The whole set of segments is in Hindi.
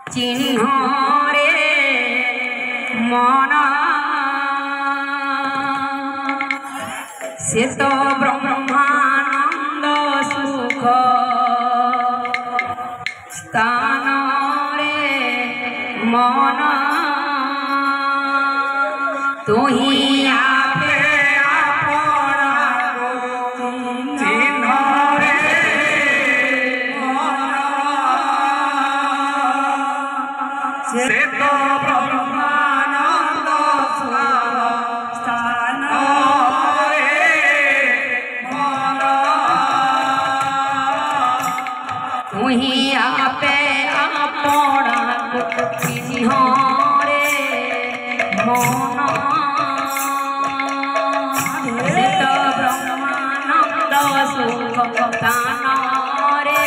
चिन्ह रे मन से तो ब्रह्मानंद सुख स्थान रे मन तू ही आपे अपना चिन्ह रे मन से तो ब्रह्मानंद सुख स्थान तुही आपे अपना चिन्ह रे मन से तो ब्रह्मानंद सुख स्थान रे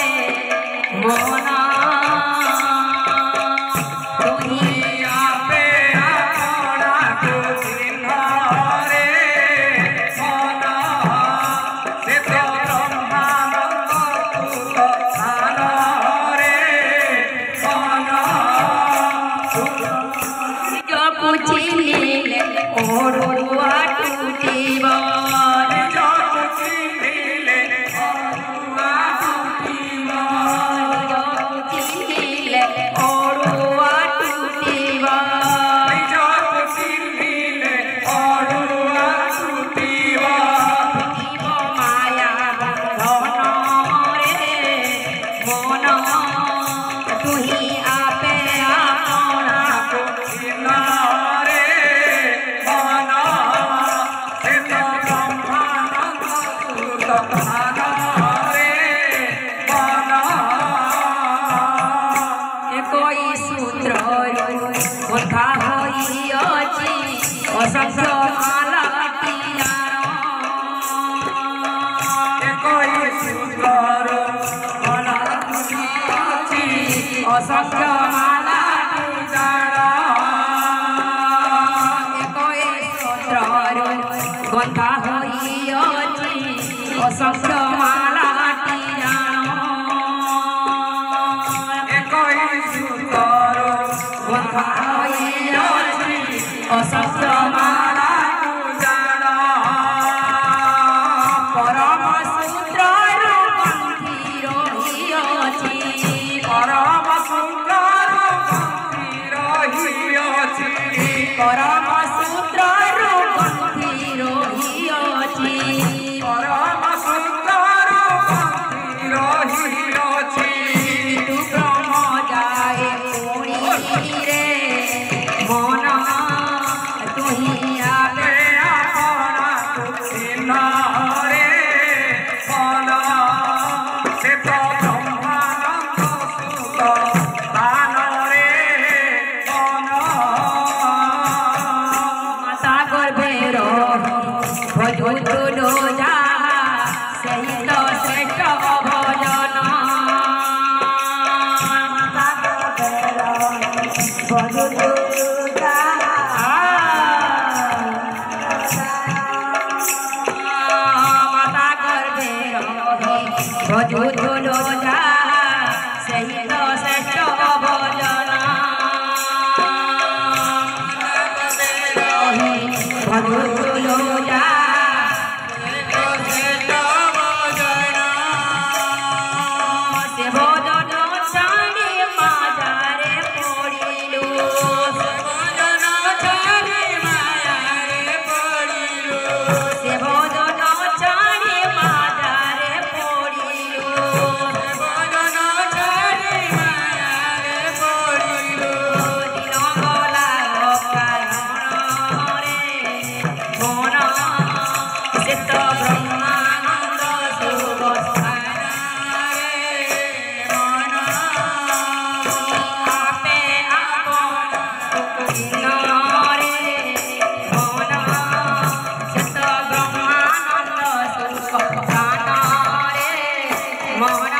मन तुही आपे अपना चिन्ह रे मन से तो ब्रह्मानंद सुख स्थान चिन्ह और टूटीब माया बंधन रे मन तुही आपे अपना चिन्ह रे मन से तो ब्रह्मानंद सुख स्थान रे मन कोई सूत्र कथा होइअछि असंख्य मालाटिया कोई सूत्र असंख्य माला कोई सूत्र कथा होइअछि असंख्य मालाटिया कोई सूत्र कथा होइअछि असंख्य माला परम सूत्र गंथि रहिअछि परम सूत्र गंथि रहिअछि परम सूत्र गंथि रहिअछि परम सूत्र गंथि रहिअछि तू ब्रह्म जाए पुणी रे मन तुही आपे अपना चिन्ह रे मन से तो ब्रह्मानंद सुख स्थान रे मन माता गर्भे भजु जा सही तो श्रेष्ठ भजन माता गर्भे भजु भजो जा सही तो श्रेष्ठ भजन भजो जा से भजन छाड़ी माजारे पड़िलु से भजन छाड़ी माजारे पड़िलु से भजन छाड़ी माजारे पड़िलु से भजन छाड़ी माजारे पड़िलु दिन गला कारण रे मन से तो ब्रह्मानंद सुख स्थान रे मन आपे अपना चिन्ह रे मन से तो ब्रह्मानंद सुख स्थान रे मन